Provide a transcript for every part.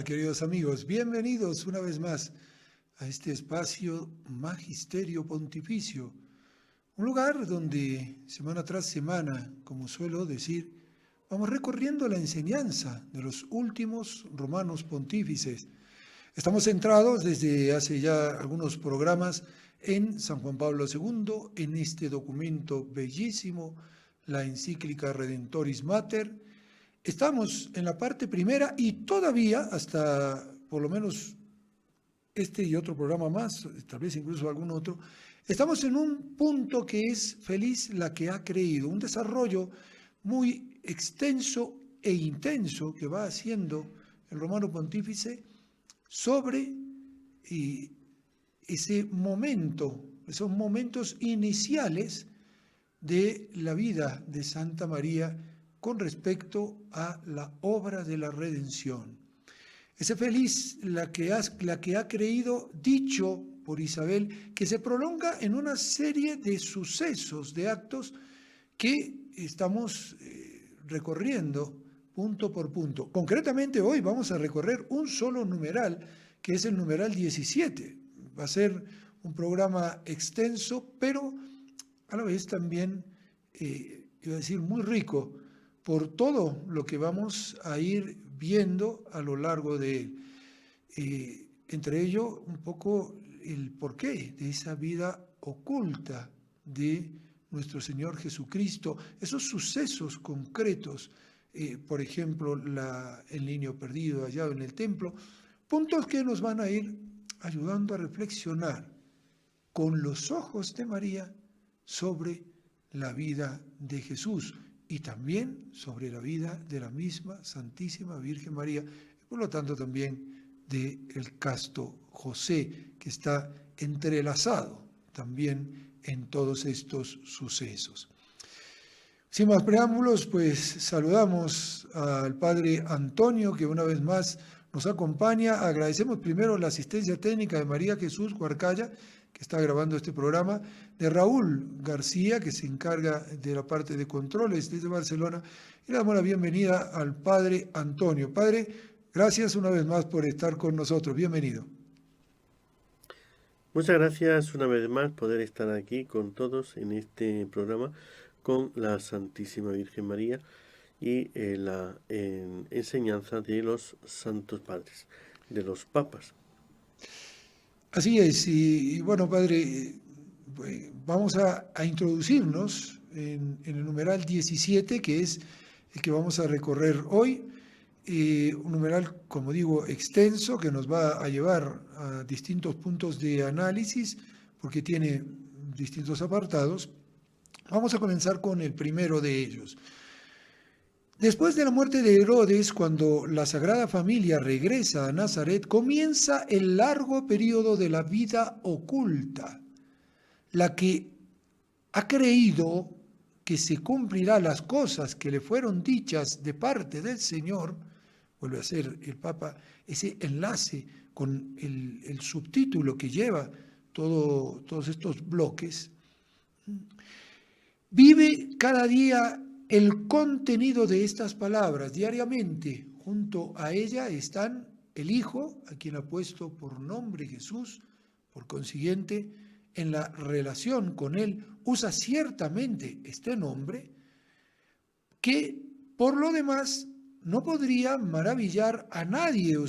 queridos amigos? Bienvenidos una vez más a este espacio Magisterio Pontificio, un lugar donde semana tras semana, como suelo decir, vamos recorriendo la enseñanza de los últimos romanos pontífices. Estamos centrados desde hace ya algunos programas en San Juan Pablo II, en este documento bellísimo, la encíclica Redentoris Mater. Estamos en la parte primera y todavía hasta por lo menos este y otro programa más, tal vez incluso algún otro, estamos en un punto que es feliz la que ha creído, un desarrollo muy extenso e intenso que va haciendo el Romano Pontífice sobre ese momento, esos momentos iniciales de la vida de Santa María con respecto a la obra de la redención. Ese feliz la que ha creído, dicho por Isabel, que se prolonga en una serie de sucesos, de actos que estamos recorriendo punto por punto. Concretamente hoy vamos a recorrer un solo numeral, que es el numeral 17. Va a ser un programa extenso, pero a la vez también, iba a decir, muy rico, por todo lo que vamos a ir viendo a lo largo de él. Entre ello, un poco el porqué de esa vida oculta de nuestro Señor Jesucristo, esos sucesos concretos, por ejemplo, el niño perdido hallado en el templo, puntos que nos van a ir ayudando a reflexionar con los ojos de María sobre la vida de Jesús y también sobre la vida de la misma Santísima Virgen María, y por lo tanto también del casto José, que está entrelazado también en todos estos sucesos. Sin más preámbulos, pues saludamos al Padre Antonio, que una vez más nos acompaña. Agradecemos primero la asistencia técnica de María Jesús Huarcaya, que está grabando este programa, de Raúl García, que se encarga de la parte de controles desde Barcelona, y le damos la bienvenida al Padre Antonio. Padre, gracias una vez más por estar con nosotros. Bienvenido. Muchas gracias una vez más poder estar aquí con todos en este programa con la Santísima Virgen María y la enseñanza de los Santos Padres, de los Papas. Así es, y bueno, Padre, vamos a introducirnos en el numeral 17, que es el que vamos a recorrer hoy, un numeral, como digo, extenso, que nos va a llevar a distintos puntos de análisis, porque tiene distintos apartados. Vamos a comenzar con el primero de ellos. Después de la muerte de Herodes, cuando la Sagrada Familia regresa a Nazaret, comienza el largo periodo de la vida oculta, la que ha creído que se cumplirán las cosas que le fueron dichas de parte del Señor. Vuelve a ser el Papa ese enlace con el subtítulo que lleva todos estos bloques. Vive cada día el contenido de estas palabras diariamente. Junto a ella están el Hijo, a quien ha puesto por nombre Jesús. Por consiguiente, en la relación con él usa ciertamente este nombre, que por lo demás no podría maravillar a nadie era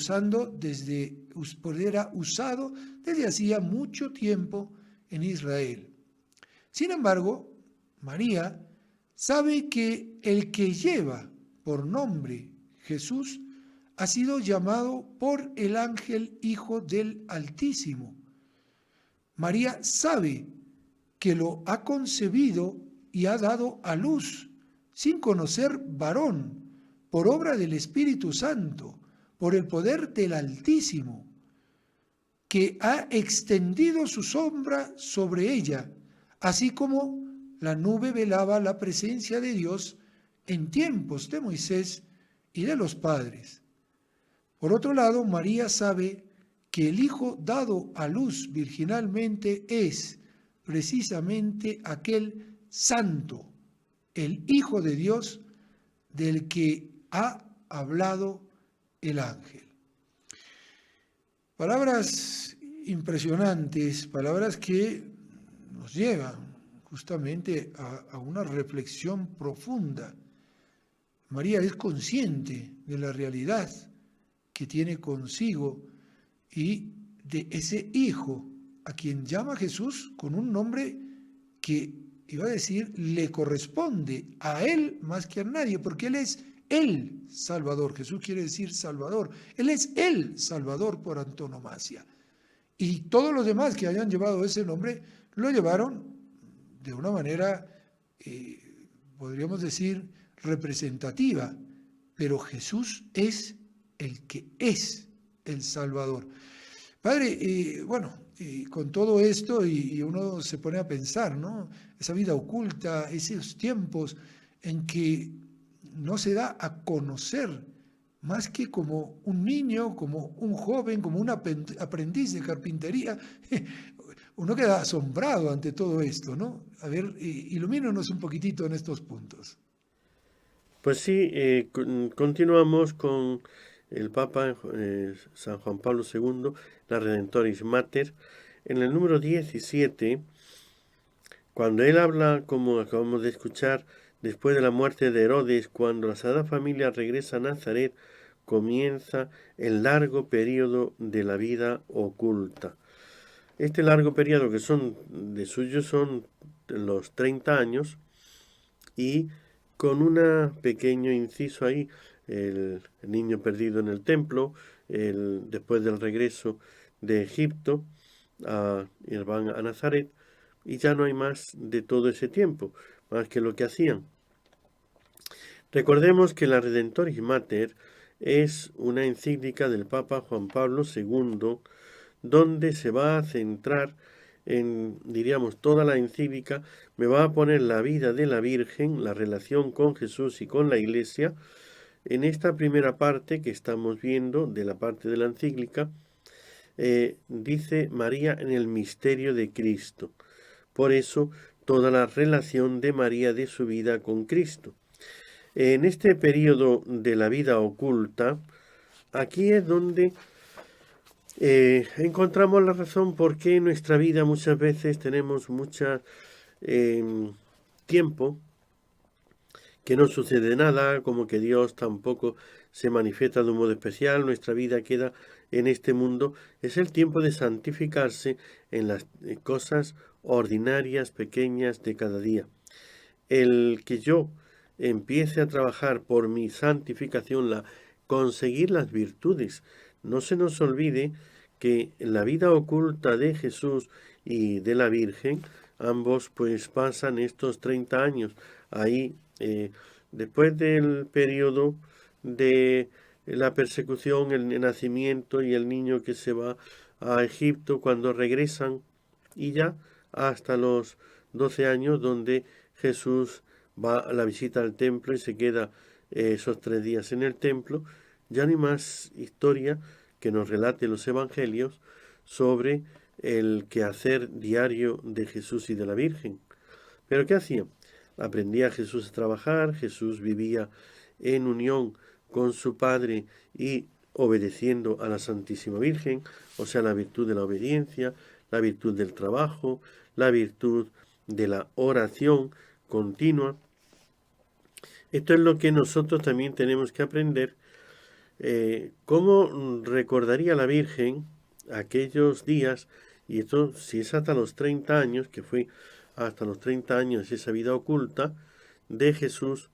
usado desde hacía mucho tiempo en Israel. Sin embargo, María sabe que el que lleva por nombre Jesús ha sido llamado por el ángel Hijo del Altísimo. María sabe que lo ha concebido y ha dado a luz sin conocer varón, por obra del Espíritu Santo, por el poder del Altísimo, que ha extendido su sombra sobre ella, así como la nube velaba la presencia de Dios en tiempos de Moisés y de los padres. Por otro lado, María sabe que el Hijo dado a luz virginalmente es precisamente aquel santo, el Hijo de Dios del que ha hablado el ángel. Palabras impresionantes, palabras que nos llevan justamente a una reflexión profunda. María es consciente de la realidad que tiene consigo y de ese hijo a quien llama Jesús con un nombre que, iba a decir, le corresponde a él más que a nadie, porque él es el Salvador. Jesús quiere decir Salvador. Él es el Salvador por antonomasia. Y todos los demás que hayan llevado ese nombre lo llevaron de una manera, podríamos decir, representativa, pero Jesús es el que es el Salvador. Padre, con todo esto y uno se pone a pensar, ¿no? Esa vida oculta, esos tiempos en que no se da a conocer más que como un niño, como un joven, como un aprendiz de carpintería. Uno queda asombrado ante todo esto, ¿no? A ver, ilumínanos un poquitito en estos puntos. Pues sí, continuamos con el Papa San Juan Pablo II, la Redentoris Mater, en el número 17, cuando él habla, como acabamos de escuchar, después de la muerte de Herodes, cuando la Sagrada Familia regresa a Nazaret, comienza el largo periodo de la vida oculta. Este largo periodo que son de suyo son los 30 años y con un pequeño inciso ahí, el niño perdido en el templo, después del regreso de Egipto, van a Nazaret, y ya no hay más de todo ese tiempo, más que lo que hacían. Recordemos que la Redentoris Mater es una encíclica del Papa Juan Pablo II, donde se va a centrar en, diríamos, toda la encíclica, me va a poner la vida de la Virgen, la relación con Jesús y con la Iglesia. En esta primera parte que estamos viendo, de la parte de la encíclica, dice María en el misterio de Cristo. Por eso, toda la relación de María de su vida con Cristo. En este periodo de la vida oculta, aquí es donde encontramos la razón por qué en nuestra vida muchas veces tenemos mucho tiempo que no sucede nada, como que Dios tampoco se manifiesta de un modo especial, nuestra vida queda en este mundo. Es el tiempo de santificarse en las cosas ordinarias, pequeñas de cada día. El que yo empiece a trabajar por mi santificación, conseguir las virtudes. No se nos olvide que la vida oculta de Jesús y de la Virgen, ambos pues pasan estos 30 años. Ahí, después del periodo de la persecución, el nacimiento y el niño que se va a Egipto, cuando regresan, y ya hasta los 12 años, donde Jesús va a la visita al templo y se queda esos 3 días en el templo. Ya no hay más historia que nos relate los evangelios sobre el quehacer diario de Jesús y de la Virgen. ¿Pero qué hacía? Aprendía Jesús a trabajar, Jesús vivía en unión con su Padre y obedeciendo a la Santísima Virgen, o sea, la virtud de la obediencia, la virtud del trabajo, la virtud de la oración continua. Esto es lo que nosotros también tenemos que aprender. ¿Cómo recordaría la Virgen aquellos días? Y esto, si es hasta los 30 años, que fue hasta los 30 años esa vida oculta de Jesús,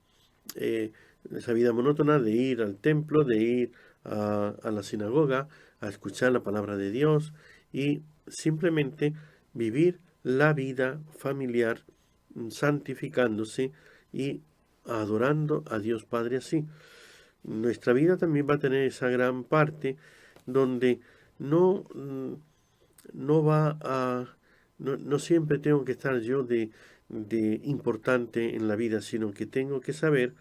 esa vida monótona de ir al templo, de ir a la sinagoga, a escuchar la palabra de Dios y simplemente vivir la vida familiar, santificándose y adorando a Dios Padre así. Nuestra vida también va a tener esa gran parte donde no siempre tengo que estar yo de importante en la vida, sino que tengo que saber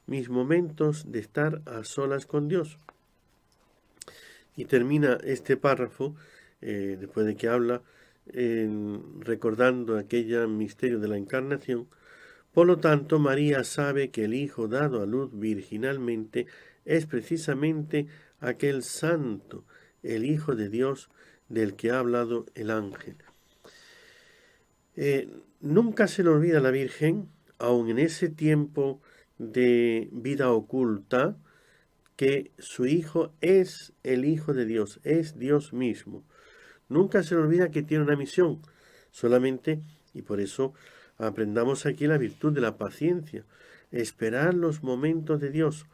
mis momentos de estar a solas con Dios. Y termina este párrafo, después de que habla, recordando aquel misterio de la encarnación. Por lo tanto, María sabe que el Hijo dado a luz virginalmente es precisamente aquel santo el Hijo de Dios del que ha hablado el ángel. Nunca se le olvida a la Virgen, aun en ese tiempo de vida oculta, que su Hijo es el Hijo de Dios, es Dios mismo. Nunca se le olvida que tiene una misión, solamente, y por eso aprendamos aquí la virtud de la paciencia, esperar los momentos de Dios.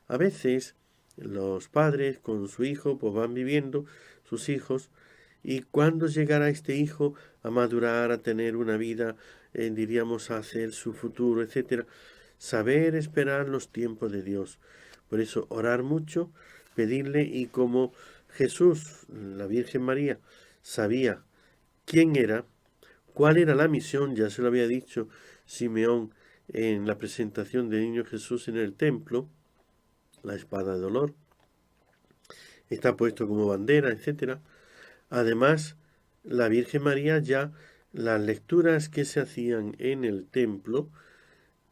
A veces los padres con su hijo pues van viviendo, sus hijos, y cuando llegará este hijo a madurar, a tener una vida, diríamos, a hacer su futuro, etcétera, saber esperar los tiempos de Dios. Por eso orar mucho, pedirle, y como Jesús, la Virgen María, sabía quién era, cuál era la misión, ya se lo había dicho Simeón en la presentación del niño Jesús en el templo, la espada de dolor, está puesto como bandera, etcétera. Además, la Virgen María ya, las lecturas que se hacían en el templo,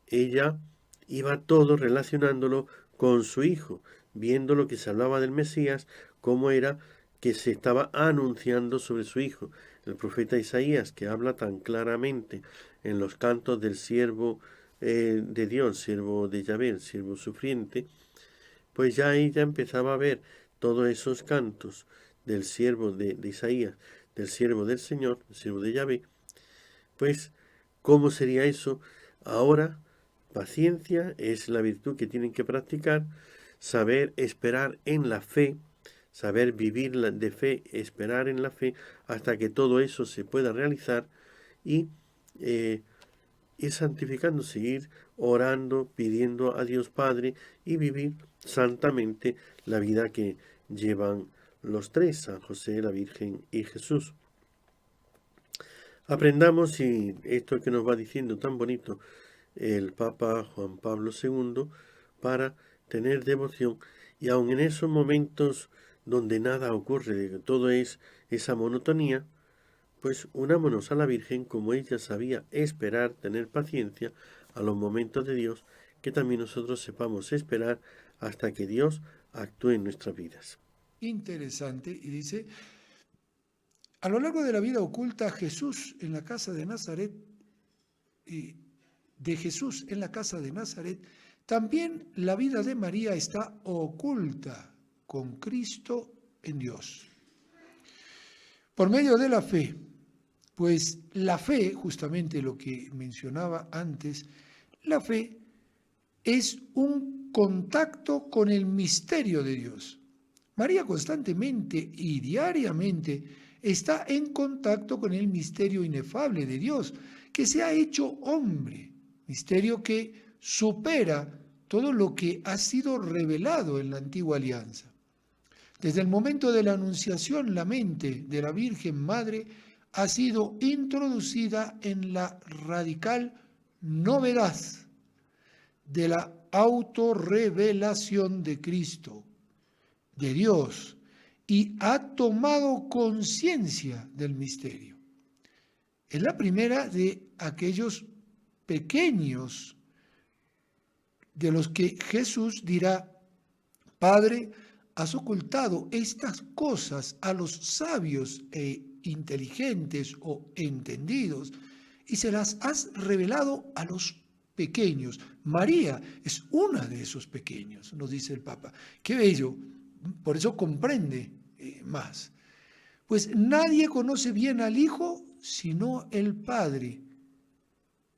ella iba todo relacionándolo con su hijo, viendo lo que se hablaba del Mesías, cómo era que se estaba anunciando sobre su hijo. El profeta Isaías, que habla tan claramente en los cantos del siervo de Dios, siervo de Yahvé, el siervo sufriente, pues ya ella empezaba a ver todos esos cantos del siervo de Isaías, del siervo del Señor, el siervo de Yahvé, pues ¿cómo sería eso? Ahora, paciencia es la virtud que tienen que practicar, saber esperar en la fe, saber vivir de fe, esperar en la fe, hasta que todo eso se pueda realizar, y ir santificándose, ir orando, pidiendo a Dios Padre, y vivir santamente la vida que llevan los tres, San José, la Virgen y Jesús. Aprendamos, y esto que nos va diciendo tan bonito el Papa Juan Pablo II, para tener devoción, y aun en esos momentos donde nada ocurre, todo es esa monotonía, pues unámonos a la Virgen como ella sabía esperar, tener paciencia a los momentos de Dios, que también nosotros sepamos esperar hasta que Dios actúe en nuestras vidas. Interesante, y dice, a lo largo de la vida oculta Jesús en la casa de Nazaret, también la vida de María está oculta con Cristo en Dios. Por medio de la fe, pues la fe, justamente lo que mencionaba antes, la fe es un contacto con el misterio de Dios. María constantemente y diariamente está en contacto con el misterio inefable de Dios, que se ha hecho hombre, misterio que supera todo lo que ha sido revelado en la antigua alianza. Desde el momento de la anunciación, la mente de la Virgen Madre ha sido introducida en la radical novedad de la autorrevelación de Cristo, de Dios, y ha tomado conciencia del misterio. Es la primera de aquellos pequeños de los que Jesús dirá: Padre, has ocultado estas cosas a los sabios e inteligentes o entendidos y se las has revelado a los pequeños. María es una de esos pequeños, nos dice el Papa. Qué bello, por eso comprende más. Pues nadie conoce bien al Hijo sino el Padre.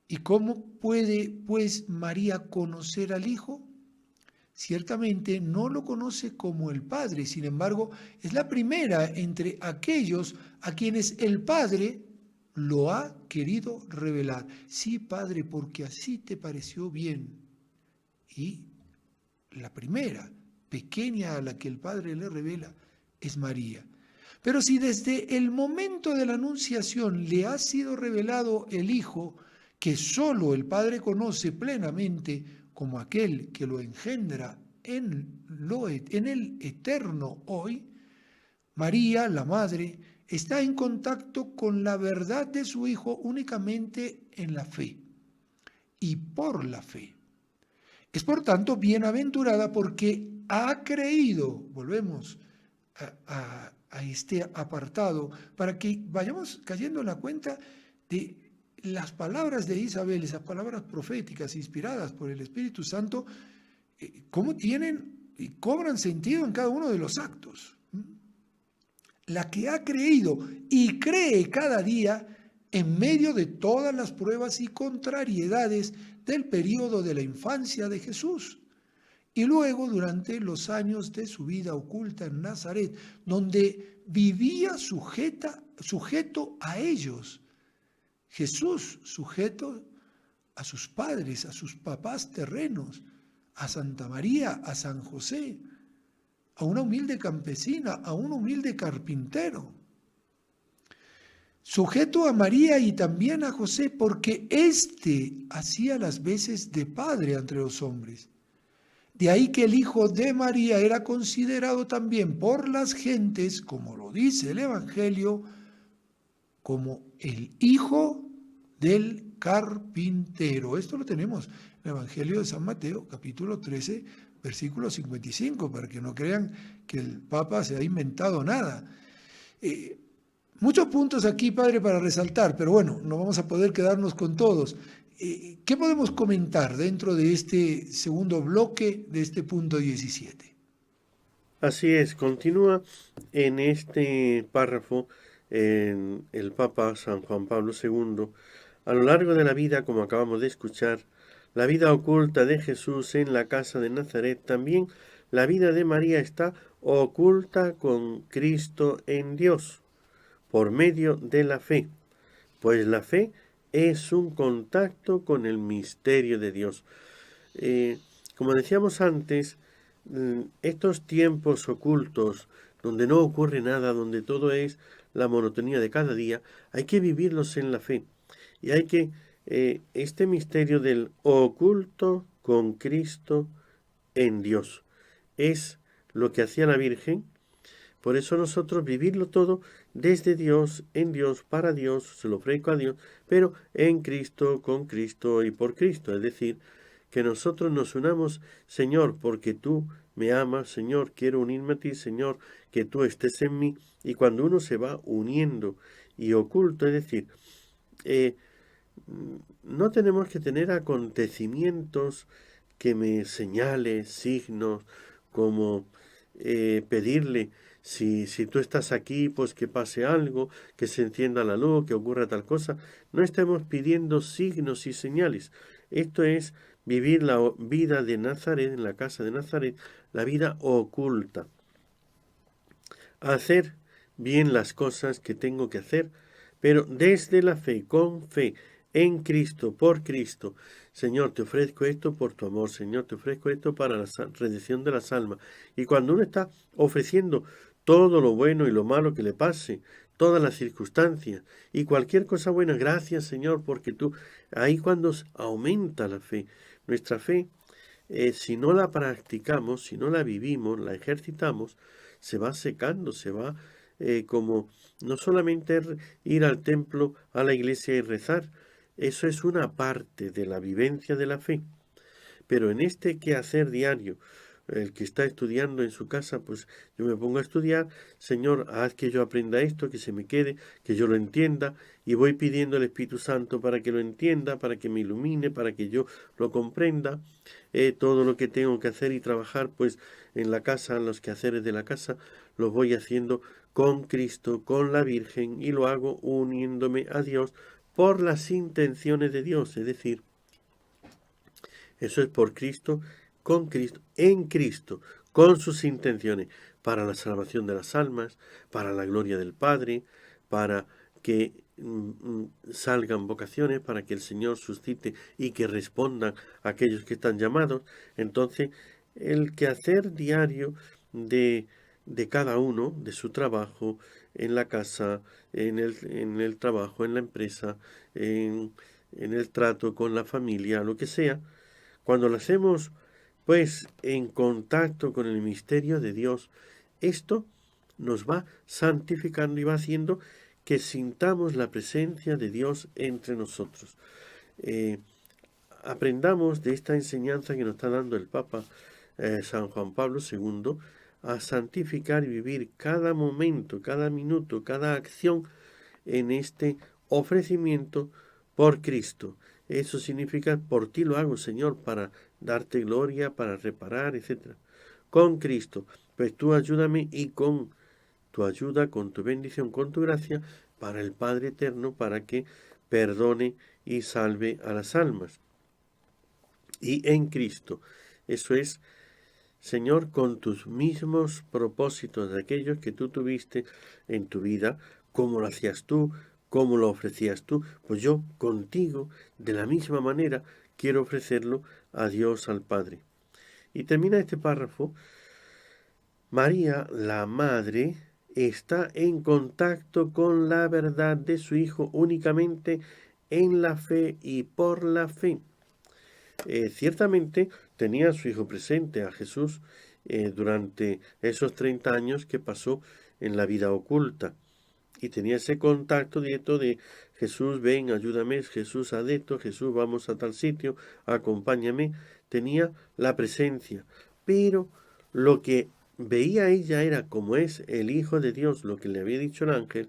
¿Y cómo puede, pues, María conocer al Hijo? Ciertamente no lo conoce como el Padre, sin embargo, es la primera entre aquellos a quienes el Padre lo ha querido revelar. Sí, Padre, porque así te pareció bien. Y la primera, pequeña, a la que el Padre le revela, es María. Pero si desde el momento de la Anunciación le ha sido revelado el Hijo, que solo el Padre conoce plenamente como aquel que lo engendra en el eterno hoy, María, la Madre, está en contacto con la verdad de su Hijo únicamente en la fe y por la fe. Es por tanto bienaventurada porque ha creído, volvemos a este apartado para que vayamos cayendo en la cuenta de las palabras de Isabel, esas palabras proféticas inspiradas por el Espíritu Santo, cómo tienen y cobran sentido en cada uno de los actos. La que ha creído y cree cada día en medio de todas las pruebas y contrariedades del periodo de la infancia de Jesús. Y luego durante los años de su vida oculta en Nazaret, donde vivía sujeto a ellos. Jesús sujeto a sus padres, a sus papás terrenos, a Santa María, a San José, a una humilde campesina, a un humilde carpintero. Sujeto a María y también a José, porque éste hacía las veces de padre entre los hombres. De ahí que el hijo de María era considerado también por las gentes, como lo dice el Evangelio, como el hijo del carpintero. Esto lo tenemos en el Evangelio de San Mateo, capítulo 13, versículo 55, para que no crean que el Papa se ha inventado nada. Muchos puntos aquí, Padre, para resaltar, pero bueno, no vamos a poder quedarnos con todos. ¿Qué podemos comentar dentro de este segundo bloque de este punto 17? Así es, continúa en este párrafo el Papa San Juan Pablo II. A lo largo de la vida, como acabamos de escuchar, la vida oculta de Jesús en la casa de Nazaret, también la vida de María está oculta con Cristo en Dios, por medio de la fe, pues la fe es un contacto con el misterio de Dios. Como decíamos antes, estos tiempos ocultos, donde no ocurre nada, donde todo es la monotonía de cada día, hay que vivirlos en la fe. Y hay que, este misterio del oculto con Cristo en Dios, es lo que hacía la Virgen. Por eso nosotros vivirlo todo desde Dios, en Dios, para Dios, se lo ofrezco a Dios, pero en Cristo, con Cristo y por Cristo. Es decir, que nosotros nos unamos, Señor, porque tú me amas, Señor, quiero unirme a ti, Señor, que tú estés en mí. Y cuando uno se va uniendo y oculto, es decir, no tenemos que tener acontecimientos que me señale, signos, como pedirle, si tú estás aquí, pues que pase algo, que se encienda la luz, que ocurra tal cosa. No estamos pidiendo signos y señales. Esto es vivir la vida de Nazaret, en la casa de Nazaret, la vida oculta. Hacer bien las cosas que tengo que hacer, pero desde la fe, con fe, en Cristo, por Cristo. Señor, te ofrezco esto por tu amor. Señor, te ofrezco esto para la redención de las almas. Y cuando uno está ofreciendo todo lo bueno y lo malo que le pase, todas las circunstancias y cualquier cosa buena, gracias, Señor, porque tú, ahí cuando aumenta la fe, nuestra fe, si no la practicamos, si no la vivimos, la ejercitamos, se va secando, se va como no solamente ir al templo, a la iglesia y rezar, eso es una parte de la vivencia de la fe. Pero en este quehacer diario, el que está estudiando en su casa, pues yo me pongo a estudiar, Señor, haz que yo aprenda esto, que se me quede, que yo lo entienda, y voy pidiendo al Espíritu Santo para que lo entienda, para que me ilumine, para que yo lo comprenda, todo lo que tengo que hacer y trabajar, pues en la casa, los quehaceres de la casa, los voy haciendo con Cristo, con la Virgen, y lo hago uniéndome a Dios por las intenciones de Dios, es decir, eso es por Cristo, con Cristo, en Cristo, con sus intenciones, para la salvación de las almas, para la gloria del Padre, para que salgan vocaciones, para que el Señor suscite y que respondan a aquellos que están llamados. Entonces, el quehacer diario de cada uno, de su trabajo, en la casa, en el trabajo, en la empresa, en el trato con la familia, lo que sea, cuando lo hacemos, pues, en contacto con el misterio de Dios, esto nos va santificando y va haciendo que sintamos la presencia de Dios entre nosotros. Aprendamos de esta enseñanza que nos está dando el Papa San Juan Pablo II a santificar y vivir cada momento, cada minuto, cada acción en este ofrecimiento por Cristo. Eso significa, por ti lo hago, Señor, para darte gloria, para reparar, etc. Con Cristo, pues tú ayúdame y con tu ayuda, con tu bendición, con tu gracia, para el Padre Eterno, para que perdone y salve a las almas. Y en Cristo, eso es, Señor, con tus mismos propósitos de aquellos que tú tuviste en tu vida, como lo hacías tú, como lo ofrecías tú, pues yo contigo, de la misma manera, quiero ofrecerlo a Dios, al Padre. Y termina este párrafo: María, la Madre, está en contacto con la verdad de su Hijo únicamente en la fe y por la fe. Ciertamente tenía a su Hijo presente, a Jesús, durante esos 30 años que pasó en la vida oculta. Y tenía ese contacto directo de Jesús, ven, ayúdame, Jesús, adepto, Jesús, vamos a tal sitio, acompáñame. Tenía la presencia. Pero lo que veía ella era, como es el Hijo de Dios, lo que le había dicho el ángel,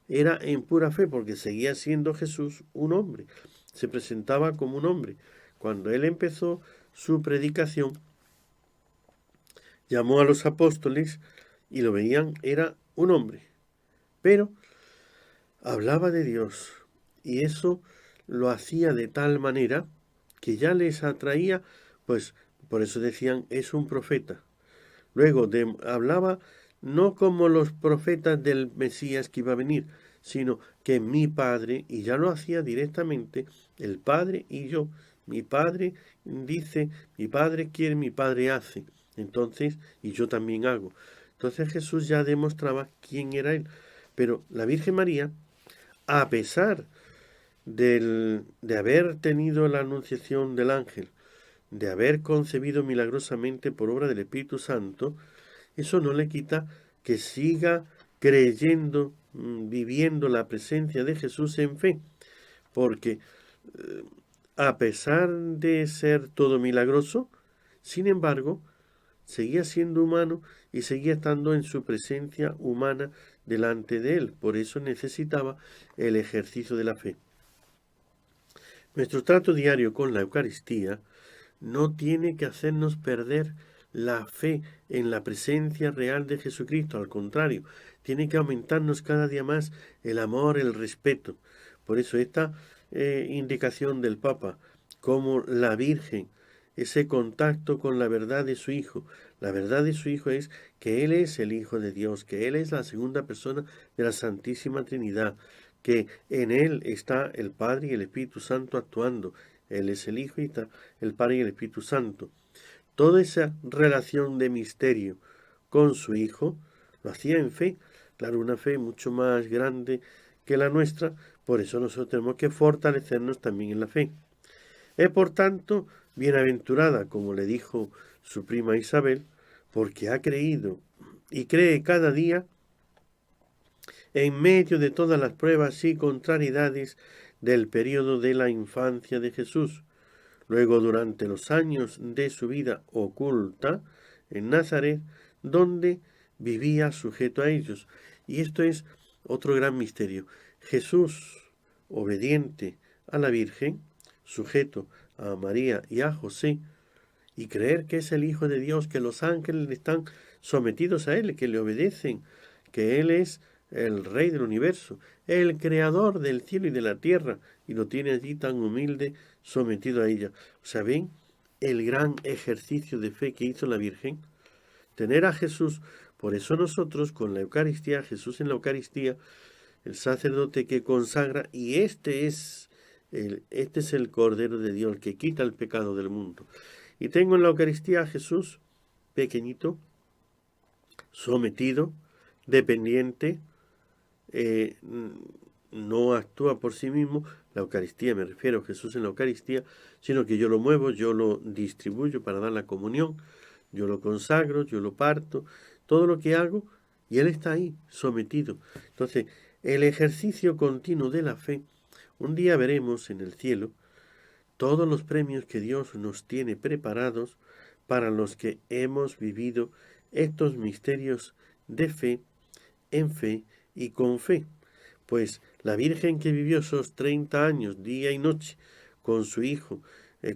era en pura fe, porque seguía siendo Jesús un hombre. Se presentaba como un hombre. Cuando él empezó su predicación, llamó a los apóstoles y lo veían, era un hombre. Pero hablaba de Dios y eso lo hacía de tal manera que ya les atraía, pues por eso decían, es un profeta. Luego hablaba no como los profetas del Mesías que iba a venir, sino que mi Padre, y ya lo hacía directamente, el Padre y yo. Mi Padre dice, mi Padre quiere, mi Padre hace. Entonces, y yo también hago. Entonces Jesús ya demostraba quién era Él. Pero la Virgen María, a pesar de haber tenido la anunciación del ángel, de haber concebido milagrosamente por obra del Espíritu Santo, eso no le quita que siga creyendo, viviendo la presencia de Jesús en fe, porque a pesar de ser todo milagroso, sin embargo, seguía siendo humano y seguía estando en su presencia humana delante de él. Por eso necesitaba el ejercicio de la fe. Nuestro trato diario con la Eucaristía no tiene que hacernos perder la fe en la presencia real de Jesucristo. Al contrario, tiene que aumentarnos cada día más el amor, el respeto. Por eso esta indicación del Papa, como la Virgen, ese contacto con la verdad de su Hijo. La verdad de su Hijo es que Él es el Hijo de Dios, que Él es la segunda persona de la Santísima Trinidad, que en Él está el Padre y el Espíritu Santo actuando. Él es el Hijo y está el Padre y el Espíritu Santo. Toda esa relación de misterio con su Hijo lo hacía en fe, claro, una fe mucho más grande que la nuestra, por eso nosotros tenemos que fortalecernos también en la fe. Es por tanto bienaventurada, como le dijo su prima Isabel, porque ha creído y cree cada día en medio de todas las pruebas y contrariedades del período de la infancia de Jesús. Luego, durante los años de su vida oculta en Nazaret, donde vivía sujeto a ellos. Y esto es otro gran misterio. Jesús, obediente a la Virgen, sujeto a María y a José, y creer que es el Hijo de Dios, que los ángeles están sometidos a Él, que le obedecen, que Él es el Rey del universo, el Creador del cielo y de la tierra, y lo tiene allí tan humilde, sometido a ella. O sea, ¿ven el gran ejercicio de fe que hizo la Virgen? Tener a Jesús. Por eso nosotros con la Eucaristía, Jesús en la Eucaristía, el sacerdote que consagra, y este es el Cordero de Dios, que quita el pecado del mundo. Y tengo en la Eucaristía a Jesús pequeñito, sometido, dependiente, no actúa por sí mismo. La Eucaristía, me refiero a Jesús en la Eucaristía, sino que yo lo muevo, yo lo distribuyo para dar la comunión, yo lo consagro, yo lo parto, todo lo que hago, y Él está ahí, sometido. Entonces, el ejercicio continuo de la fe, un día veremos en el cielo todos los premios que Dios nos tiene preparados para los que hemos vivido estos misterios de fe, en fe y con fe. Pues la Virgen que vivió esos 30 años, día y noche, con su Hijo,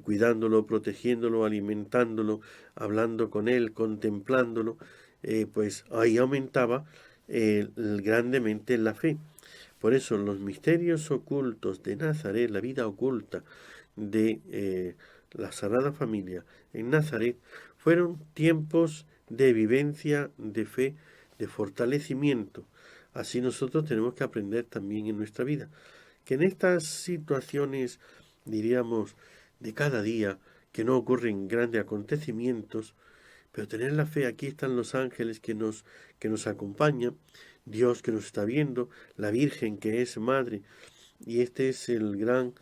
cuidándolo, protegiéndolo, alimentándolo, hablando con él, contemplándolo, pues ahí aumentaba grandemente la fe. Por eso los misterios ocultos de Nazaret, la vida oculta de la Sagrada Familia en Nazaret, fueron tiempos de vivencia, de fe, de fortalecimiento. Así nosotros tenemos que aprender también en nuestra vida, que en estas situaciones, diríamos, de cada día, que no ocurren grandes acontecimientos, pero tener la fe, aquí están los ángeles que nos acompañan, Dios que nos está viendo, la Virgen que es Madre, y este es el gran,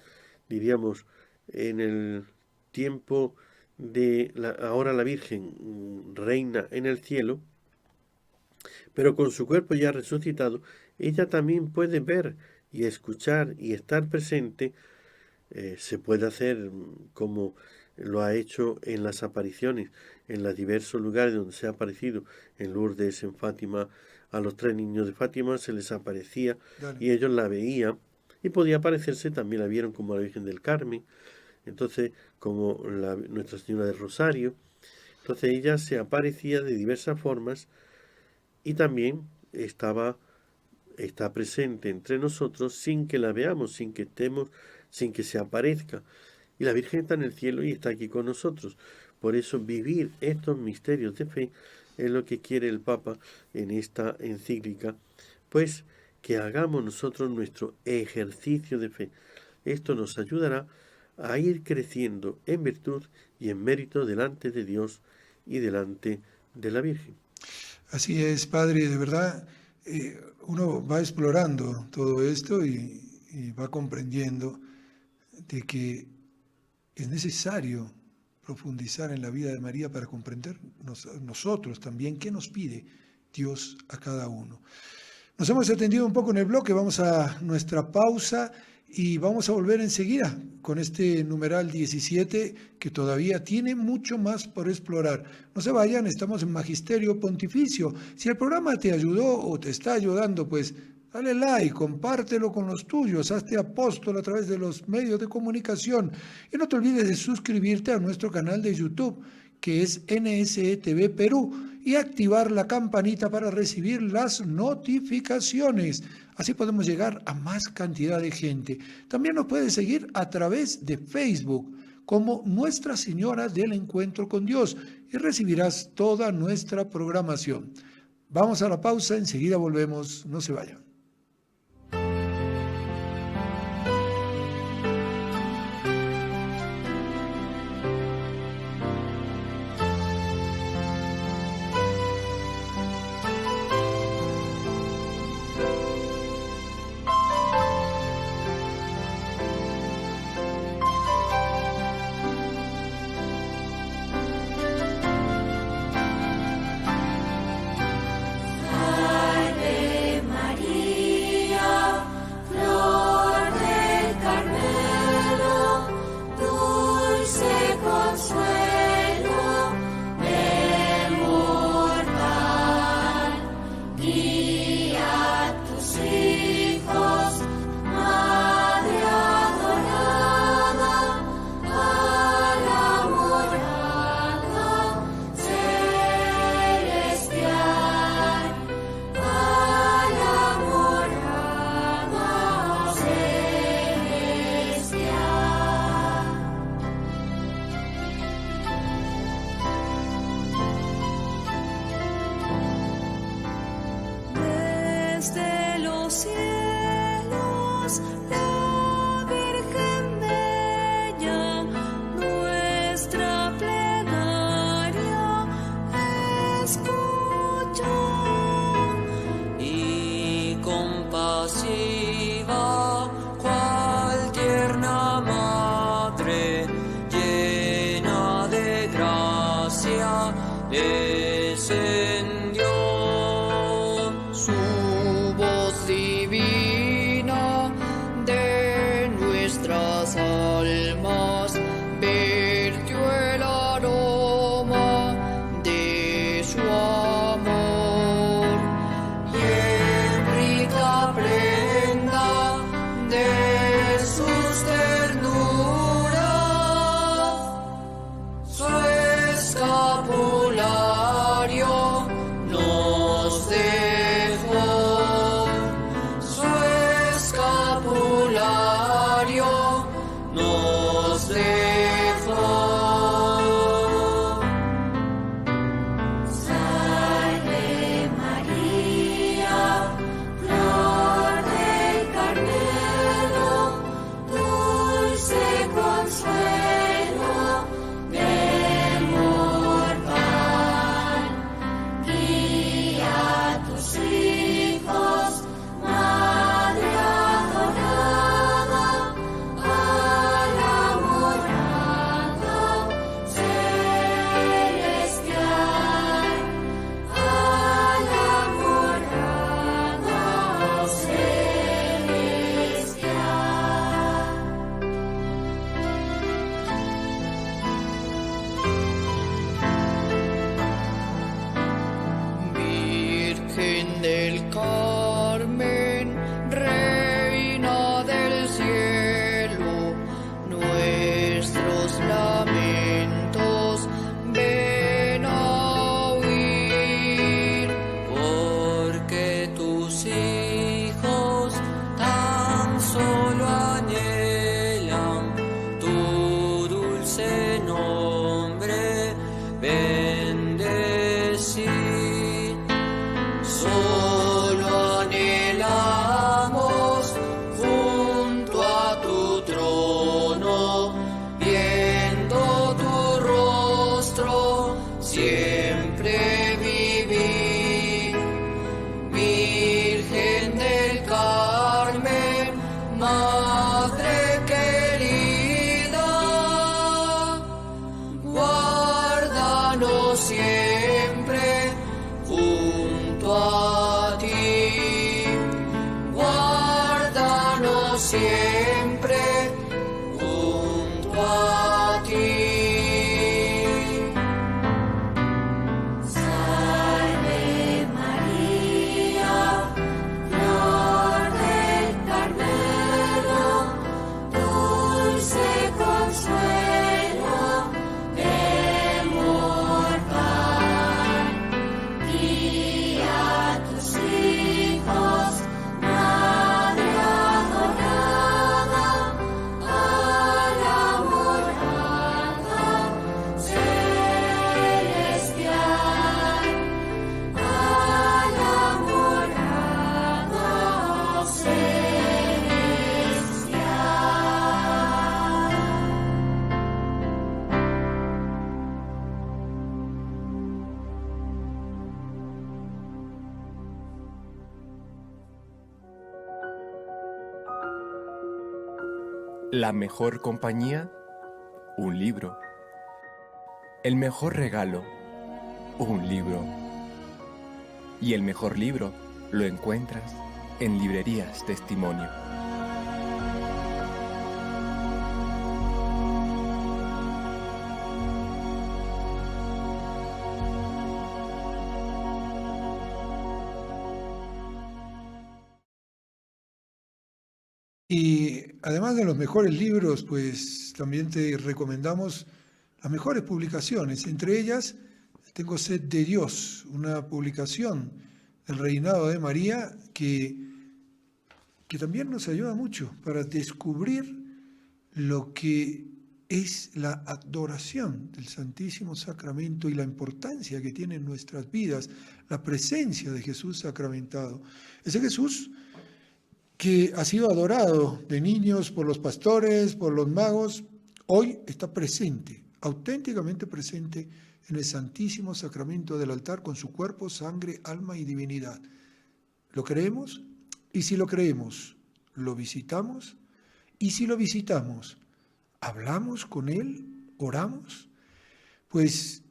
diríamos, en el tiempo de ahora la Virgen reina en el cielo, pero con su cuerpo ya resucitado, ella también puede ver y escuchar y estar presente. Se puede hacer como lo ha hecho en las apariciones, en los diversos lugares donde se ha aparecido, en Lourdes, en Fátima, a los 3 niños de Fátima se les aparecía y ellos la veían, y podía aparecerse, también la vieron como la Virgen del Carmen, entonces como Nuestra Señora del Rosario. Entonces ella se aparecía de diversas formas y también está presente entre nosotros sin que la veamos, sin que estemos, sin que se aparezca. Y la Virgen está en el cielo y está aquí con nosotros. Por eso vivir estos misterios de fe es lo que quiere el Papa en esta encíclica, pues que hagamos nosotros nuestro ejercicio de fe. Esto nos ayudará a ir creciendo en virtud y en mérito delante de Dios y delante de la Virgen. Así es, Padre, de verdad, uno va explorando todo esto y va comprendiendo de que es necesario profundizar en la vida de María para comprender nosotros también qué nos pide Dios a cada uno. Nos hemos extendido un poco en el bloque, vamos a nuestra pausa y vamos a volver enseguida con este numeral 17 que todavía tiene mucho más por explorar. No se vayan, estamos en Magisterio Pontificio. Si el programa te ayudó o te está ayudando, pues dale like, compártelo con los tuyos, hazte apóstol a través de los medios de comunicación y no te olvides de suscribirte a nuestro canal de YouTube, que es NSE-TV Perú, y activar la campanita para recibir las notificaciones. Así podemos llegar a más cantidad de gente. También nos puedes seguir a través de Facebook como Nuestra Señora del Encuentro con Dios y recibirás toda nuestra programación. Vamos a la pausa, enseguida volvemos, no se vayan. Vertió el aroma de su La mejor compañía, un libro. El mejor regalo, un libro. Y el mejor libro lo encuentras en Librerías Testimonio. Y además de los mejores libros, pues también te recomendamos las mejores publicaciones. Entre ellas, Tengo sed de Dios, una publicación del Reinado de María que también nos ayuda mucho para descubrir lo que es la adoración del Santísimo Sacramento y la importancia que tiene en nuestras vidas, la presencia de Jesús sacramentado. Ese Jesús que ha sido adorado de niños por los pastores, por los magos, hoy está presente, auténticamente presente en el Santísimo Sacramento del altar con su cuerpo, sangre, alma y divinidad. ¿Lo creemos? Y si lo creemos, ¿lo visitamos? Y si lo visitamos, ¿hablamos con Él? ¿Oramos? Pues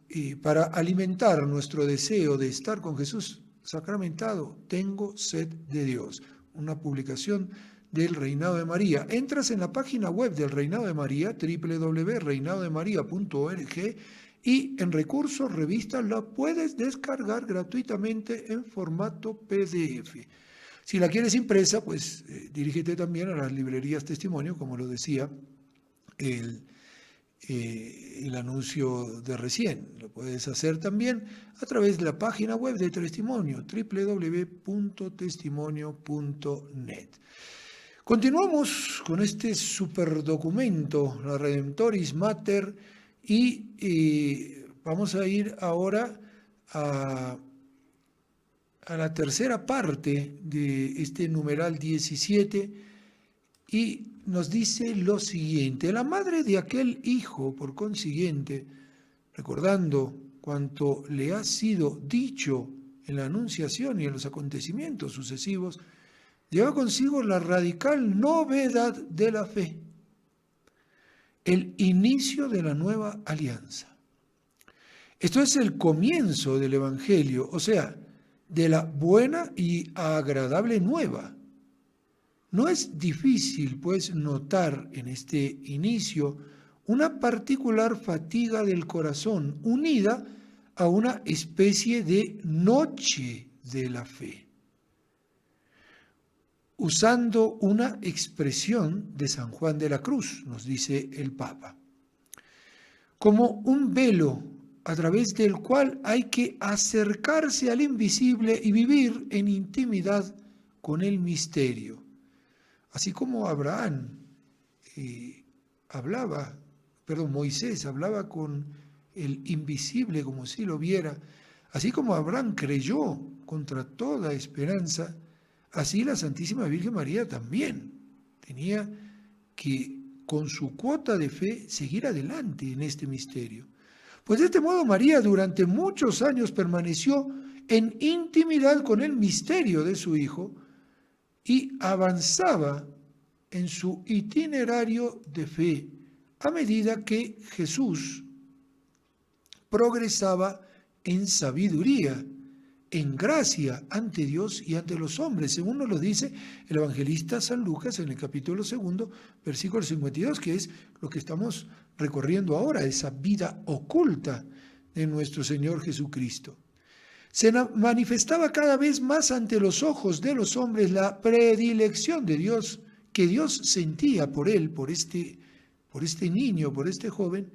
para alimentar nuestro deseo de estar con Jesús sacramentado, Tengo sed de Dios, una publicación del Reinado de María. Entras en la página web del Reinado de María, www.reinadodemaria.org, y en recursos, revistas, la puedes descargar gratuitamente en formato PDF. Si la quieres impresa, pues dirígete también a las librerías Testimonio, como lo decía el anuncio de recién. Lo puedes hacer también a través de la página web de Testimonio, www.testimonio.net. Continuamos con este superdocumento, la Redemptoris Mater, y vamos a ir ahora a la tercera parte de este numeral 17, y nos dice lo siguiente: la madre de aquel hijo, por consiguiente, recordando cuanto le ha sido dicho en la Anunciación y en los acontecimientos sucesivos, lleva consigo la radical novedad de la fe, el inicio de la nueva alianza. Esto es el comienzo del Evangelio, o sea, de la buena y agradable nueva. No es difícil, pues, notar en este inicio una particular fatiga del corazón unida a una especie de noche de la fe. Usando una expresión de San Juan de la Cruz, nos dice el Papa, como un velo a través del cual hay que acercarse al invisible y vivir en intimidad con el misterio. Así como Moisés hablaba con el invisible como si lo viera, así como Abraham creyó contra toda esperanza, así la Santísima Virgen María también tenía que, con su cuota de fe, seguir adelante en este misterio. Pues de este modo María durante muchos años permaneció en intimidad con el misterio de su Hijo y avanzaba en su itinerario de fe a medida que Jesús progresaba en sabiduría, en gracia ante Dios y ante los hombres, según nos lo dice el evangelista San Lucas en el capítulo 2, versículo 52, que es lo que estamos recorriendo ahora, esa vida oculta de nuestro Señor Jesucristo. Se manifestaba cada vez más ante los ojos de los hombres la predilección de Dios que Dios sentía por él, por este niño, por este joven.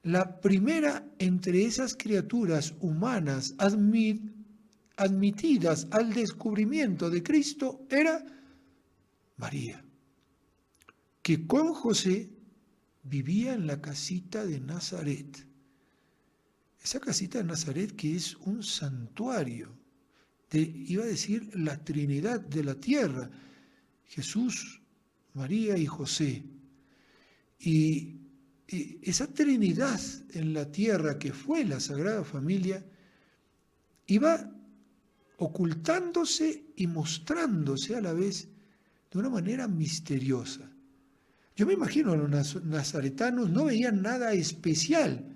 La primera entre esas criaturas humanas admitidas al descubrimiento de Cristo era María, que con José vivía en la casita de Nazaret. Esa casita de Nazaret que es un santuario, iba a decir la Trinidad de la tierra, Jesús, María y José. Y esa Trinidad en la tierra que fue la Sagrada Familia iba ocultándose y mostrándose a la vez de una manera misteriosa. Yo me imagino, los nazaretanos no veían nada especial,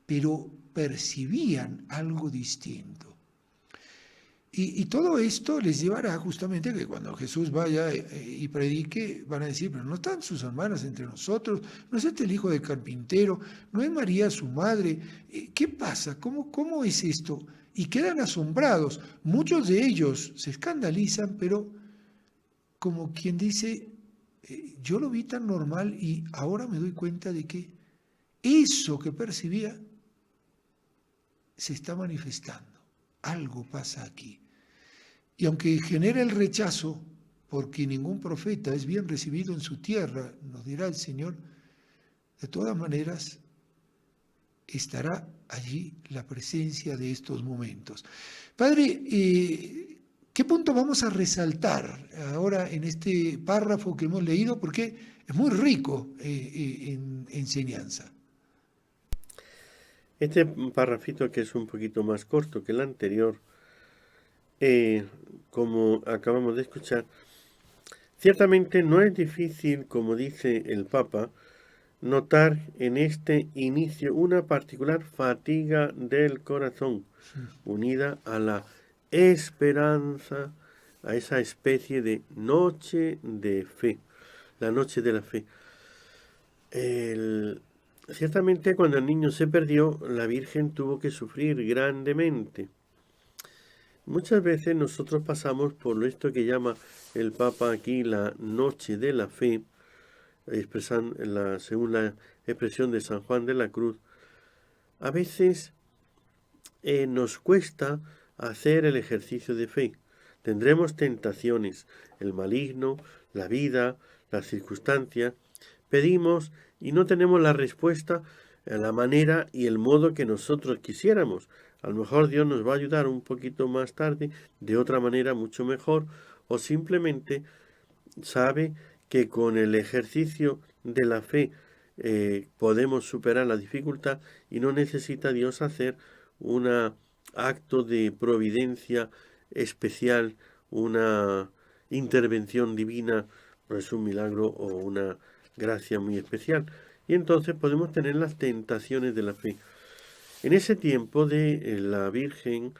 pero percibían algo distinto. Y todo esto les llevará justamente a que cuando Jesús vaya y predique, van a decir, pero no están sus hermanas entre nosotros, no es este el hijo del carpintero, no es María su madre, ¿qué pasa? ¿Cómo es esto? Y quedan asombrados. Muchos de ellos se escandalizan, pero como quien dice, yo lo vi tan normal y ahora me doy cuenta de que eso que percibía se está manifestando. Algo pasa aquí. Y aunque genera el rechazo, porque ningún profeta es bien recibido en su tierra, nos dirá el Señor, de todas maneras estará allí la presencia de estos momentos. Padre, ¿qué punto vamos a resaltar ahora en este párrafo que hemos leído? Porque es muy rico en enseñanza. Este párrafito, que es un poquito más corto que el anterior, como acabamos de escuchar, ciertamente no es difícil, como dice el Papa, notar en este inicio una particular fatiga del corazón, unida a la esperanza, a esa especie de noche de fe, la noche de la fe. Ciertamente cuando el niño se perdió, la Virgen tuvo que sufrir grandemente. Muchas veces nosotros pasamos por esto que llama el Papa aquí la noche de la fe, según la expresión de San Juan de la Cruz. A veces nos cuesta hacer el ejercicio de fe. Tendremos tentaciones, el maligno, la vida, las circunstancias. Pedimos y no tenemos la respuesta a la manera y el modo que nosotros quisiéramos. A lo mejor Dios nos va a ayudar un poquito más tarde, de otra manera mucho mejor, o simplemente sabe que con el ejercicio de la fe podemos superar la dificultad y no necesita Dios hacer un acto de providencia especial, una intervención divina, pues un milagro o una gracia muy especial. Y entonces podemos tener las tentaciones de la fe. En ese tiempo de la Virgen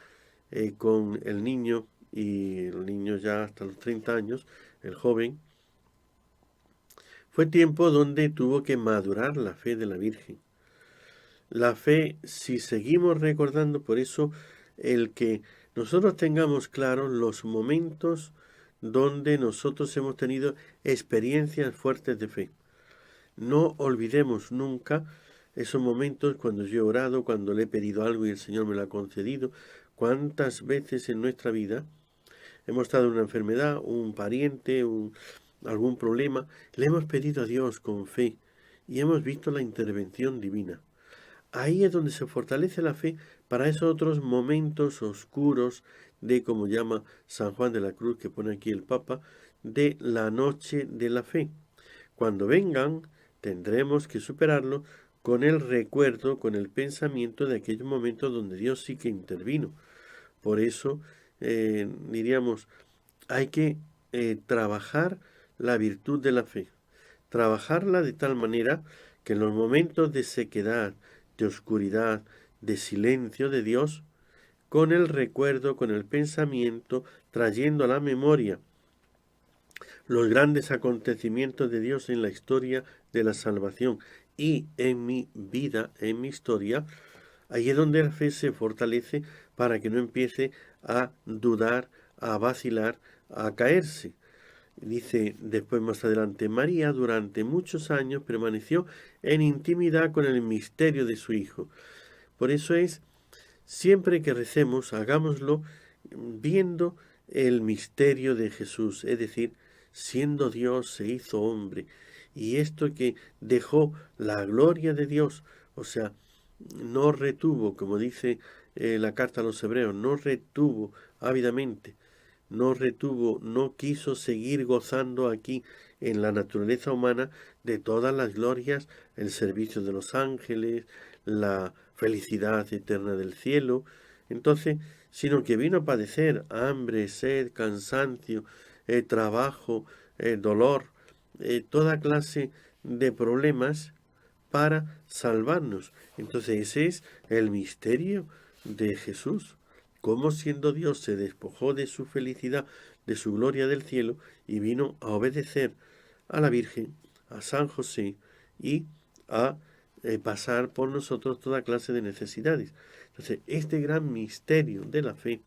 con el niño, y el niño ya hasta los 30 años, el joven, fue tiempo donde tuvo que madurar la fe de la Virgen. La fe, si seguimos recordando, por eso el que nosotros tengamos claros los momentos donde nosotros hemos tenido experiencias fuertes de fe. No olvidemos nunca esos momentos cuando yo he orado, cuando le he pedido algo y el Señor me lo ha concedido. Cuántas veces en nuestra vida hemos estado en una enfermedad, un pariente, algún problema, le hemos pedido a Dios con fe y hemos visto la intervención divina. Ahí es donde se fortalece la fe para esos otros momentos oscuros de, como llama San Juan de la Cruz, que pone aquí el Papa, de la noche de la fe. Cuando vengan, tendremos que superarlo con el recuerdo, con el pensamiento de aquellos momentos donde Dios sí que intervino. Por eso, diríamos, hay que trabajar la virtud de la fe, trabajarla de tal manera que en los momentos de sequedad, de oscuridad, de silencio de Dios, con el recuerdo, con el pensamiento, trayendo a la memoria los grandes acontecimientos de Dios en la historia de la salvación y en mi vida, en mi historia, ahí es donde la fe se fortalece para que no empiece a dudar, a vacilar, a caerse. Dice después más adelante, María durante muchos años permaneció en intimidad con el misterio de su Hijo. Por eso es, siempre que recemos, hagámoslo viendo el misterio de Jesús, es decir, siendo Dios se hizo hombre, y esto que dejó la gloria de Dios, o sea, no retuvo, como dice la carta a los hebreos, no retuvo ávidamente, no quiso seguir gozando aquí en la naturaleza humana de todas las glorias, el servicio de los ángeles, la felicidad eterna del cielo, entonces, sino que vino a padecer hambre, sed, cansancio, trabajo, dolor, toda clase de problemas para salvarnos. Entonces ese es el misterio de Jesús. Cómo siendo Dios se despojó de su felicidad, de su gloria del cielo, y vino a obedecer a la Virgen, a San José, y a pasar por nosotros toda clase de necesidades. Entonces, este gran misterio de la fe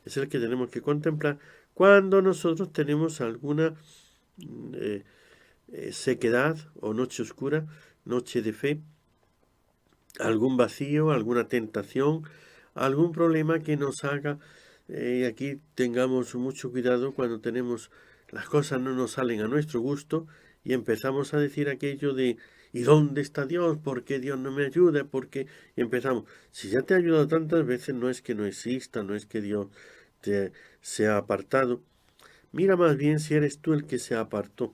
es el que tenemos que contemplar cuando nosotros tenemos alguna sequedad o noche oscura, noche de fe, algún vacío, alguna tentación, algún problema que nos haga, aquí tengamos mucho cuidado cuando tenemos las cosas no nos salen a nuestro gusto y empezamos a decir aquello de ¿y dónde está Dios? ¿Por qué Dios no me ayuda? ¿Por qué? Y empezamos, si ya te ha ayudado tantas veces, no es que no exista, no es que Dios te sea apartado. Mira más bien si eres tú el que se apartó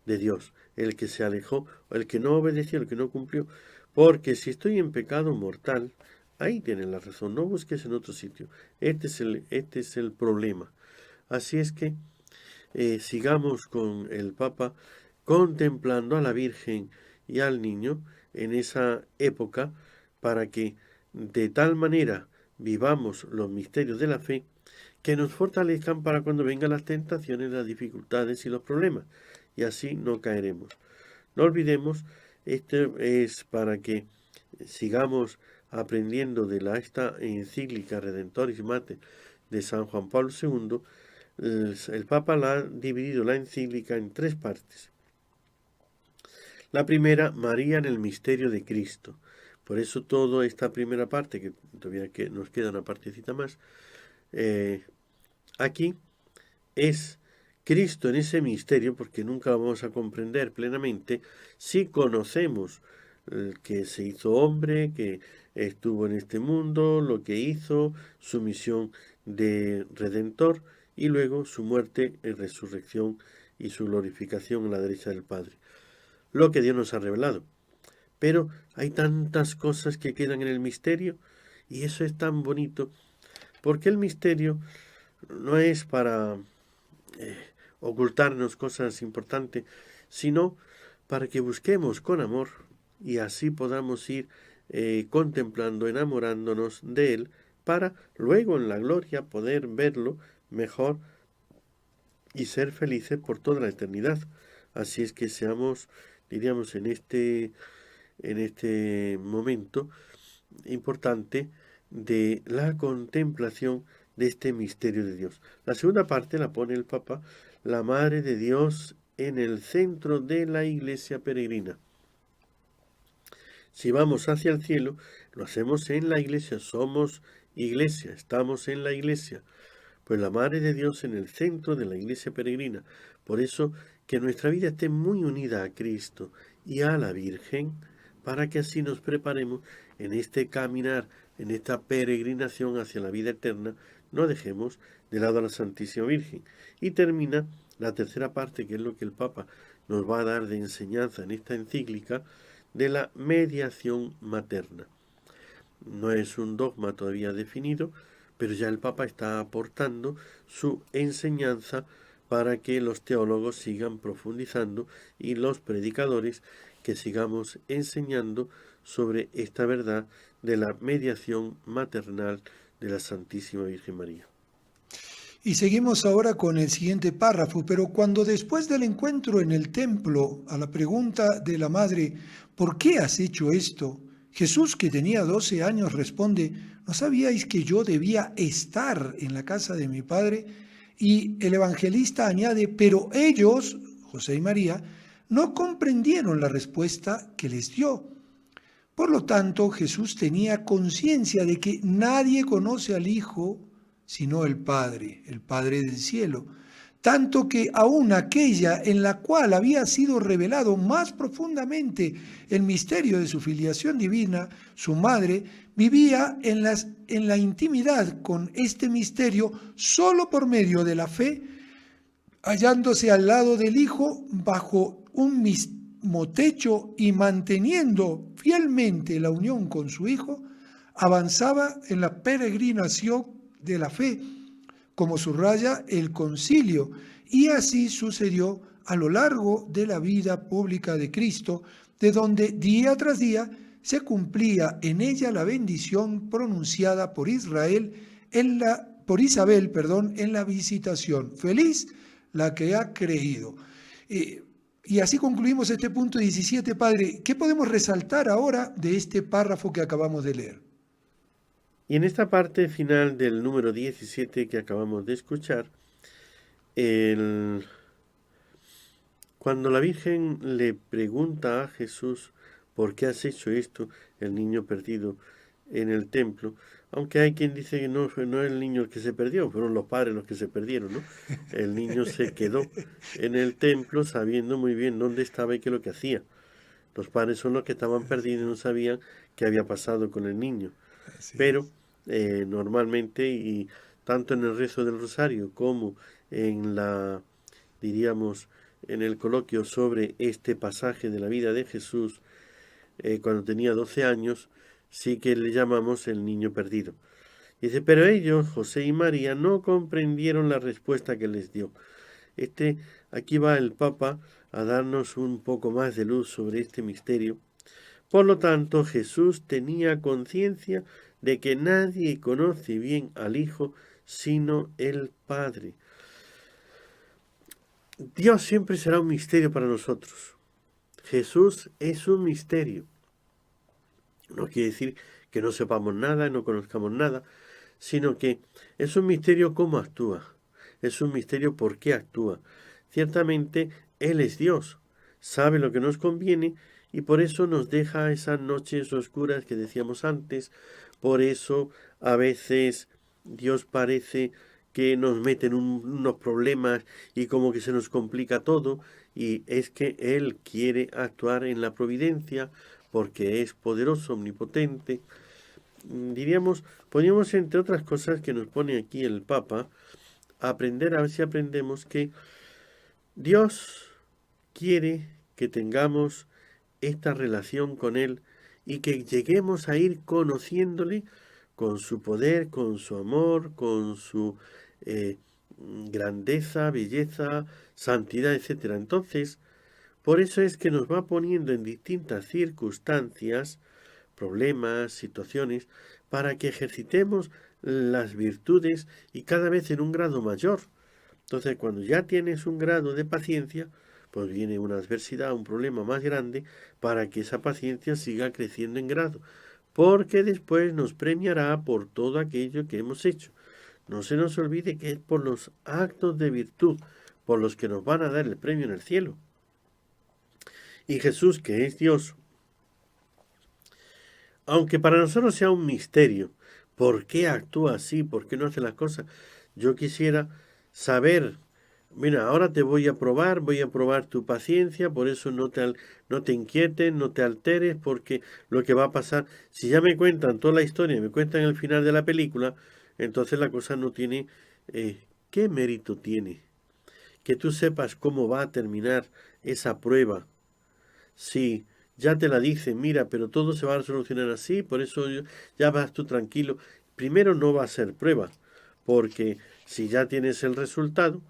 de Dios, el que se alejó, el que no obedeció, el que no cumplió. Porque si estoy en pecado mortal, ahí tienes la razón, no busques en otro sitio. Este es el problema. Así es que sigamos con el Papa contemplando a la Virgen y al niño en esa época para que de tal manera vivamos los misterios de la fe que nos fortalezcan para cuando vengan las tentaciones, las dificultades y los problemas, y así no caeremos. No olvidemos, esto es para que sigamos aprendiendo de esta encíclica Redentoris Mater de San Juan Pablo II. El Papa la ha dividido la encíclica en 3 partes. La primera, María en el misterio de Cristo. Por eso toda esta primera parte, que todavía nos queda una partecita más, aquí es Cristo en ese misterio, porque nunca lo vamos a comprender plenamente si conocemos que se hizo hombre, que estuvo en este mundo, lo que hizo, su misión de Redentor, y luego su muerte y resurrección y su glorificación en la derecha del Padre. Lo que Dios nos ha revelado. Pero hay tantas cosas que quedan en el misterio, y eso es tan bonito, porque el misterio no es para ocultarnos cosas importantes, sino para que busquemos con amor y así podamos ir contemplando, enamorándonos de Él, para luego en la gloria poder verlo mejor y ser felices por toda la eternidad. Así es que seamos, diríamos, en este momento importante de la contemplación de este misterio de Dios. La segunda parte la pone el Papa, la Madre de Dios en el centro de la Iglesia peregrina. Si vamos hacia el cielo, lo hacemos en la Iglesia, somos Iglesia, estamos en la Iglesia. Pues la Madre de Dios en el centro de la Iglesia peregrina. Por eso que nuestra vida esté muy unida a Cristo y a la Virgen, para que así nos preparemos en este caminar, en esta peregrinación hacia la vida eterna, no dejemos de lado a la Santísima Virgen. Y termina la tercera parte, que es lo que el Papa nos va a dar de enseñanza en esta encíclica, de la mediación materna. No es un dogma todavía definido, pero ya el Papa está aportando su enseñanza para que los teólogos sigan profundizando y los predicadores que sigamos enseñando sobre esta verdad de la mediación maternal de la Santísima Virgen María. Y seguimos ahora con el siguiente párrafo, pero cuando después del encuentro en el templo, a la pregunta de la madre, ¿por qué has hecho esto?, Jesús, que tenía 12 años, responde, ¿no sabíais que yo debía estar en la casa de mi padre? Y el evangelista añade, pero ellos, José y María, no comprendieron la respuesta que les dio. Por lo tanto, Jesús tenía conciencia de que nadie conoce al Hijo sino el Padre del cielo, tanto que aún aquella en la cual había sido revelado más profundamente el misterio de su filiación divina, su madre, vivía en la intimidad con este misterio solo por medio de la fe, hallándose al lado del Hijo bajo un mismo techo y manteniendo fielmente la unión con su Hijo, avanzaba en la peregrinación de la fe, como subraya el concilio, y así sucedió a lo largo de la vida pública de Cristo, de donde día tras día se cumplía en ella la bendición pronunciada por Isabel, en la visitación. Feliz la que ha creído. Y así concluimos este punto 17, Padre. ¿Qué podemos resaltar ahora de este párrafo que acabamos de leer? Y en esta parte final del número 17 que acabamos de escuchar, cuando la Virgen le pregunta a Jesús ¿por qué has hecho esto, el niño perdido en el templo? Aunque hay quien dice que no es el niño el que se perdió, fueron los padres los que se perdieron, ¿no? El niño se quedó en el templo sabiendo muy bien dónde estaba y qué es lo que hacía. Los padres son los que estaban perdidos y no sabían qué había pasado con el niño. Pero normalmente, y tanto en el rezo del rosario como en en el coloquio sobre este pasaje de la vida de Jesús, cuando tenía 12 años, sí que le llamamos el niño perdido. Dice, pero ellos, José y María, no comprendieron la respuesta que les dio. Aquí va el Papa a darnos un poco más de luz sobre este misterio. Por lo tanto, Jesús tenía conciencia de que nadie conoce bien al Hijo sino el Padre. Dios siempre será un misterio para nosotros. Jesús es un misterio. No quiere decir que no sepamos nada, no conozcamos nada, sino que es un misterio cómo actúa. Es un misterio por qué actúa. Ciertamente, Él es Dios, sabe lo que nos conviene y por eso nos deja esas noches oscuras que decíamos antes. Por eso a veces Dios parece que nos mete en unos problemas y como que se nos complica todo, y es que Él quiere actuar en la providencia porque es poderoso, omnipotente. Podríamos entre otras cosas que nos pone aquí el Papa, aprender, a ver si aprendemos que Dios quiere que tengamos esta relación con Él y que lleguemos a ir conociéndole con su poder, con su amor, con su grandeza, belleza, santidad, etc. Entonces, por eso es que nos va poniendo en distintas circunstancias, problemas, situaciones, para que ejercitemos las virtudes y cada vez en un grado mayor. Entonces, cuando ya tienes un grado de paciencia, pues viene una adversidad, un problema más grande, para que esa paciencia siga creciendo en grado, porque después nos premiará por todo aquello que hemos hecho. No se nos olvide que es por los actos de virtud, por los que nos van a dar el premio en el cielo. Y Jesús, que es Dios, aunque para nosotros sea un misterio, ¿por qué actúa así? ¿Por qué no hace las cosas? Yo quisiera saber, mira, ahora te voy a probar tu paciencia, por eso no te inquietes, no te alteres, porque lo que va a pasar, si ya me cuentan toda la historia, me cuentan el final de la película, entonces la cosa no tiene, ¿qué mérito tiene? Que tú sepas cómo va a terminar esa prueba. Sí, ya te la dicen, mira, pero todo se va a solucionar así, por eso ya vas tú tranquilo. Primero no va a ser prueba, porque si ya tienes el resultado,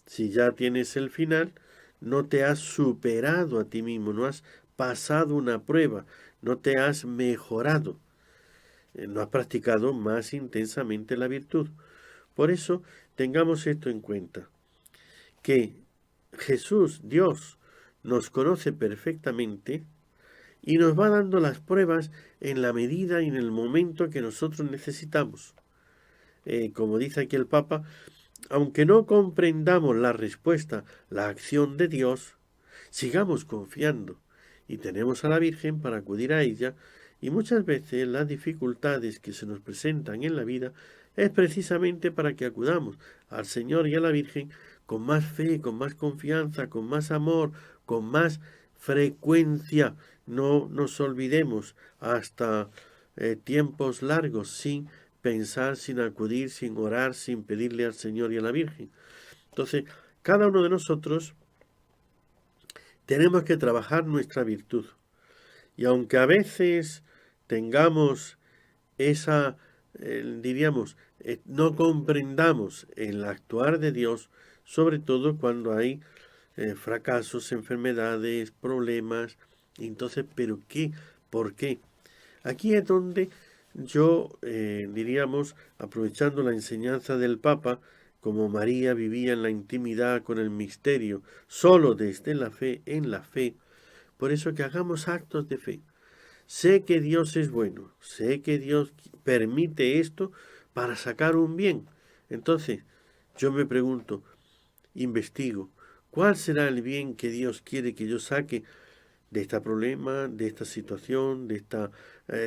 si ya tienes el final, no te has superado a ti mismo, no has pasado una prueba, no te has mejorado, no has practicado más intensamente la virtud. Por eso tengamos esto en cuenta, que Jesús, Dios, nos conoce perfectamente y nos va dando las pruebas en la medida y en el momento que nosotros necesitamos. Como dice aquí el Papa, aunque no comprendamos la respuesta, la acción de Dios, sigamos confiando y tenemos a la Virgen para acudir a ella, y muchas veces las dificultades que se nos presentan en la vida es precisamente para que acudamos al Señor y a la Virgen con más fe, con más confianza, con más amor, con más frecuencia. No nos olvidemos hasta tiempos largos sin pensar, sin acudir, sin orar, sin pedirle al Señor y a la Virgen. Entonces, cada uno de nosotros tenemos que trabajar nuestra virtud. Y aunque a veces tengamos esa, no comprendamos el actuar de Dios, sobre todo cuando hay fracasos, enfermedades, problemas. Entonces, ¿pero qué? ¿Por qué? Aquí es donde yo, diríamos, aprovechando la enseñanza del Papa, como María vivía en la intimidad con el misterio, solo desde la fe, en la fe, por eso que hagamos actos de fe. Sé que Dios es bueno, sé que Dios permite esto para sacar un bien. Entonces, yo me pregunto, investigo, ¿cuál será el bien que Dios quiere que yo saque de este problema, de esta situación, de esta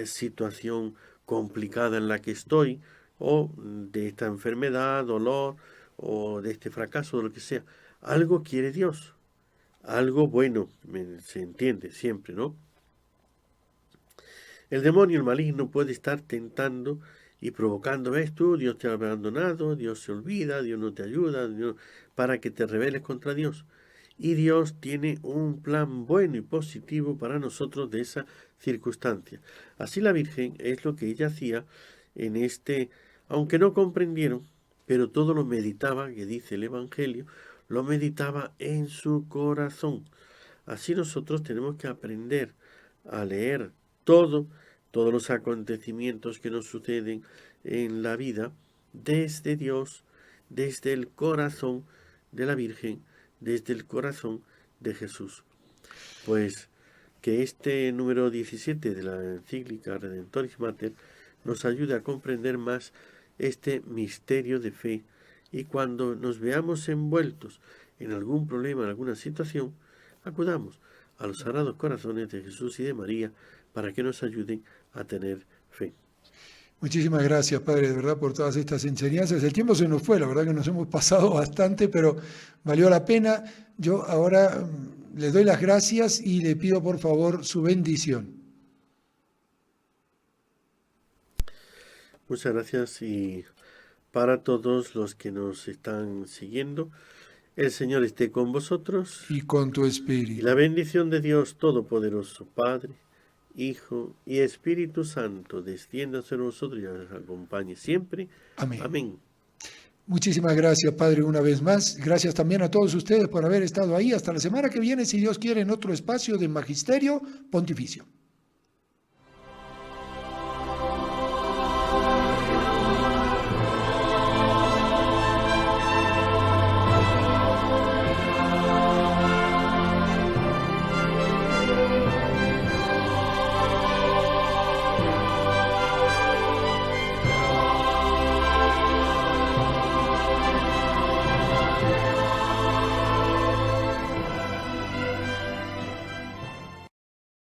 situación complicada en la que estoy, o de esta enfermedad, dolor, o de este fracaso, de lo que sea? Algo quiere Dios, algo bueno, se entiende siempre, ¿no? El demonio, el maligno, puede estar tentando y provocando, ves tú, Dios te ha abandonado, Dios se olvida, Dios no te ayuda, para que te rebeles contra Dios. Y Dios tiene un plan bueno y positivo para nosotros de esa circunstancia. Así la Virgen es lo que ella hacía en aunque no comprendieron, pero todo lo meditaba, que dice el Evangelio, lo meditaba en su corazón. Así nosotros tenemos que aprender a leer todos los acontecimientos que nos suceden en la vida desde Dios, desde el corazón de la Virgen, desde el corazón de Jesús. Pues que este número 17 de la encíclica Redemptoris Mater nos ayude a comprender más este misterio de fe, y cuando nos veamos envueltos en algún problema, en alguna situación, acudamos a los sagrados corazones de Jesús y de María para que nos ayuden a tener fe. Muchísimas gracias, Padre, de verdad, por todas estas enseñanzas. El tiempo se nos fue, la verdad que nos hemos pasado bastante, pero valió la pena. Yo ahora le doy las gracias y le pido, por favor, su bendición. Muchas gracias, y para todos los que nos están siguiendo, el Señor esté con vosotros. Y con tu Y espíritu. la bendición de Dios Todopoderoso, Padre, Hijo y Espíritu Santo, descienda sobre vosotros y os acompañe siempre. Amén. Amén. Muchísimas gracias, Padre, una vez más. Gracias también a todos ustedes por haber estado ahí. Hasta la semana que viene, si Dios quiere, en otro espacio de Magisterio Pontificio.